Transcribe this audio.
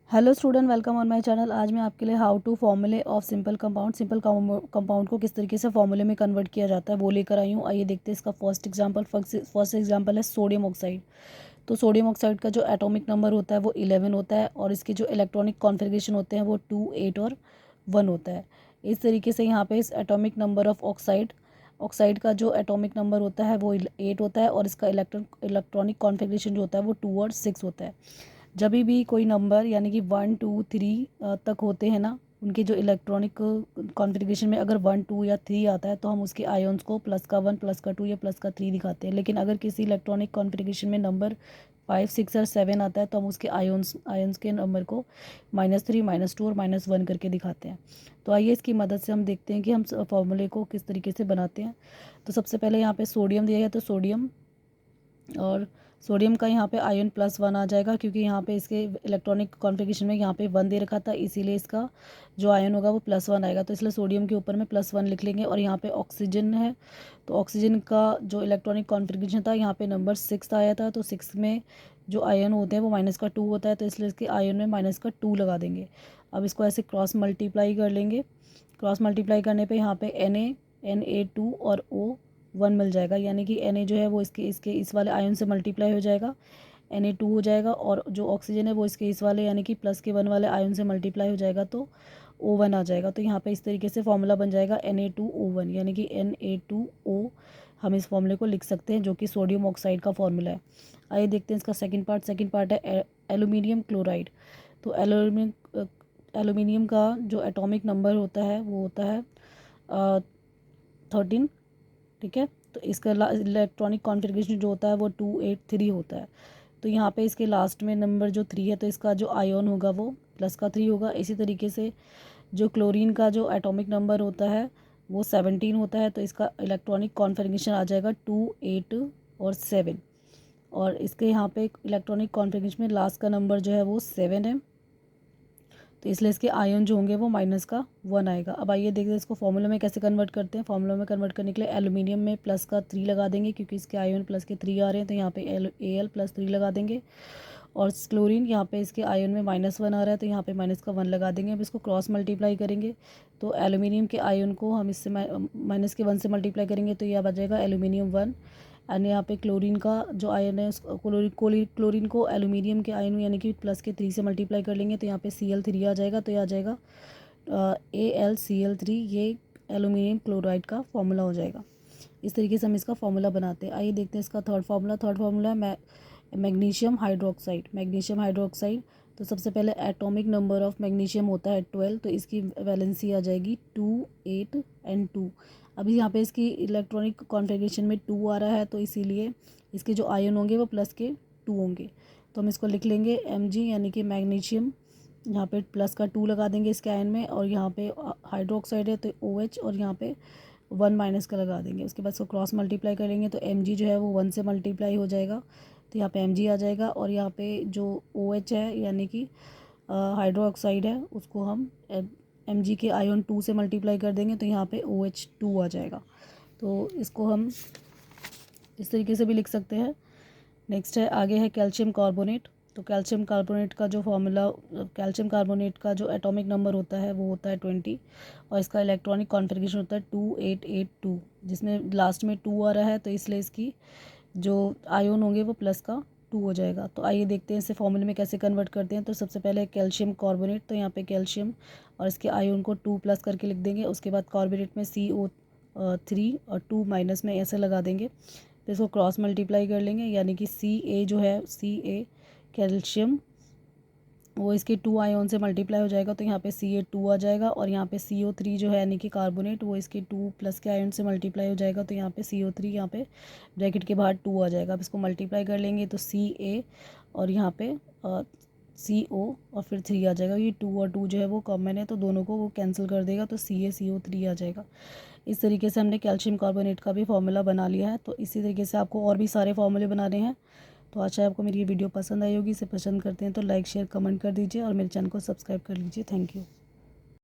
Hello student, welcome on my channel. आज मैं आपके लिए हाउ टू फॉर्मूले ऑफ सिंपल कंपाउंड को किस तरीके से फॉर्मूले में कन्वर्ट किया जाता है वो लेकर आई हूँ। आइए देखते हैं इसका फर्स्ट एग्जांपल है सोडियम ऑक्साइड। तो सोडियम ऑक्साइड का जो एटॉमिक नंबर होता है वो 11 होता है और इसके जो इलेक्ट्रॉनिक कॉन्फ़िगरेशन होते हैं वो 2, 8 और 1 होता है। इस तरीके से यहाँ पे इस एटॉमिक नंबर ऑफ ऑक्साइड का जो एटॉमिक नंबर होता है वो 8 होता है और इसका इलेक्ट्रॉनिक कॉन्फ़िगरेशन जो होता है वो 2 और 6 होता है। जब भी कोई नंबर यानी कि 1, 2, 3 तक होते हैं ना, उनके जो इलेक्ट्रॉनिक कॉन्फ़िगरेशन में अगर 1, 2 या 3 आता है तो हम उसके आयन्स को +1, +2 या +3 दिखाते हैं। लेकिन अगर किसी इलेक्ट्रॉनिक कॉन्फ़िगरेशन में नंबर 5, 6 और 7 आता है तो हम उसके आयन्स के नंबर को -3, -2 और -1 करके दिखाते हैं। तो आइए इसकी मदद से हम देखते हैं कि हम फॉर्मूले को किस तरीके से बनाते हैं। तो सबसे पहले यहाँ पे सोडियम दिया गया, तो सोडियम का यहाँ पे आयन +1 आ जाएगा, क्योंकि यहाँ पे इसके इलेक्ट्रॉनिक कॉन्फ़िगरेशन में यहाँ पे 1 दे रखा था, इसीलिए इसका जो आयन होगा वो +1 आएगा। तो इसलिए सोडियम के ऊपर में +1 लिख लेंगे। और यहाँ पे ऑक्सीजन है, तो ऑक्सीजन का जो इलेक्ट्रॉनिक कॉन्फ़िगरेशन था यहाँ पे नंबर 6 आया था, तो 6 में जो आयन होते हैं वो -2 होता है, तो इसलिए इसके आयन में -2 लगा देंगे। अब इसको ऐसे क्रॉस मल्टीप्लाई कर लेंगे। क्रॉस मल्टीप्लाई करने पर यहाँ पे Na2 और O1 मिल जाएगा, यानी कि Na जो है वो इसके इस वाले आयन से मल्टीप्लाई हो जाएगा, Na2 हो जाएगा, और जो ऑक्सीजन है वो इसके इस वाले यानी कि +1 वाले आयन से मल्टीप्लाई हो जाएगा, तो O1 आ जाएगा। तो यहाँ पे इस तरीके से फॉर्मूला बन जाएगा Na2O1, यानी कि Na2O हम इस फॉर्मूले को लिख सकते हैं, जो कि सोडियम ऑक्साइड का फॉर्मूला है। आइए देखते हैं इसका सेकेंड पार्ट है एल्यूमिनियम क्लोराइड। तो एल्यूमिनियम का जो एटॉमिक नंबर होता है वो होता है 13, ठीक है। तो इसका इलेक्ट्रॉनिक कॉन्फ़िगरेशन जो होता है वो 283 होता है। तो यहाँ पे इसके लास्ट में नंबर जो 3 है, तो इसका जो आयन होगा वो +3 होगा। इसी तरीके से जो क्लोरीन का जो एटॉमिक नंबर होता है वो 17 होता है, तो इसका इलेक्ट्रॉनिक कॉन्फ़िगरेशन आ जाएगा 2, 8 और 7। और इसके यहाँ पे इलेक्ट्रॉनिक कॉन्फ़िगरेशन में लास्ट का नंबर जो है वो 7 है, तो इसलिए इसके आयन जो होंगे वो -1 आएगा। अब आइए देखते हैं इसको फॉर्मूला में कैसे कन्वर्ट करते हैं। फॉर्मूला में कन्वर्ट करने के लिए एल्यूमिनियम में +3 लगा देंगे, क्योंकि इसके आयन +3 आ रहे हैं, तो यहाँ पे Al +3 लगा देंगे। और क्लोरीन यहाँ पे इसके आयन में -1 आ रहा है, तो यहाँ पे -1 लगा देंगे। अब इसको क्रॉस मल्टीप्लाई करेंगे, तो एल्यूमिनियम के आयन को हम इससे -1 से मल्टीप्लाई करेंगे, तो यह आ जाएगा एल्यूमिनियम 1। एंड यहाँ पे क्लोरीन का जो आयन है क्लोरीन को एल्यूमिनियम के आयन यानी कि +3 से मल्टीप्लाई कर लेंगे, तो यहाँ पे Cl3 आ जाएगा, तो यह आ जाएगा AlCl3। ये एल्यूमिनियम क्लोराइड का फॉर्मूला हो जाएगा। इस तरीके से हम इसका फॉर्मूला बनाते हैं। आइए देखते हैं इसका थर्ड फार्मूला है मैग्नीशियम हाइड्रोक्साइड। तो सबसे पहले एटॉमिक नंबर ऑफ मैग्नीशियम होता है 12, तो इसकी वैलेंसी आ जाएगी 2, 8 एंड 2। अभी यहाँ पे इसकी इलेक्ट्रॉनिक कॉन्फ़िगरेशन में 2 आ रहा है, तो इसीलिए इसके जो आयन होंगे वो +2 होंगे। तो हम इसको लिख लेंगे Mg, यानी कि मैग्नीशियम। यहाँ पे +2 लगा देंगे इसके आयन में, और यहाँ पे हाइड्रोक्साइड है तो OH, और यहाँ पे 1 का लगा देंगे। उसके बाद इसको क्रॉस मल्टीप्लाई करेंगे, तो Mg जो है वो 1 से मल्टीप्लाई हो जाएगा, तो यहाँ पे Mg आ जाएगा। और यहाँ पे जो OH है यानी कि हाइड्रोक्साइड है, उसको हम Mg के आयन 2 से मल्टीप्लाई कर देंगे, तो यहाँ पे OH2 आ जाएगा। तो इसको हम इस तरीके से भी लिख सकते हैं। नेक्स्ट है, आगे है कैल्शियम कार्बोनेट। तो कैल्शियम कार्बोनेट का जो एटॉमिक नंबर होता है वो होता है 20, और इसका इलेक्ट्रॉनिक कॉन्फ़िगरेशन होता है 2882, जिसमें लास्ट में 2 आ रहा है, तो इसलिए इसकी जो आयन होंगे वो +2 हो जाएगा। तो आइए देखते हैं इसे फॉर्मूले में कैसे कन्वर्ट करते हैं। तो सबसे पहले कैल्शियम कार्बोनेट, तो यहाँ पे कैल्शियम और इसके आयन को 2+ करके लिख देंगे। उसके बाद कार्बोनेट में CO3 और 2 माइनस में ऐसे लगा देंगे, तो इसको क्रॉस मल्टीप्लाई कर लेंगे, यानी कि Ca जो है Ca कैल्शियम वो इसके 2 आयन से मल्टीप्लाई हो जाएगा, तो यहाँ पे Ca2 आ जाएगा। और यहाँ पे CO3 जो है यानी कि कार्बोनेट, वो इसके 2+ के आयन से मल्टीप्लाई हो जाएगा, तो यहाँ पे CO3 यहाँ पे ब्रैकेट के बाहर 2 आ जाएगा। अब इसको मल्टीप्लाई कर लेंगे तो Ca और यहाँ पे CO और फिर 3 आ जाएगा। ये 2 और 2 जो है वो कॉमन है, तो दोनों को वो कैंसिल कर देगा, तो CaCO3 आ जाएगा। इस तरीके से हमने कैल्शियम कार्बोनेट का भी फॉर्मूला बना लिया है। तो इसी तरीके से आपको और भी सारे फॉर्मूले बनाने हैं। तो आशा है आपको मेरी ये वीडियो पसंद आई होगी। इसे पसंद करते हैं तो लाइक, शेयर, कमेंट कर दीजिए और मेरे चैनल को सब्सक्राइब कर लीजिए। Thank you.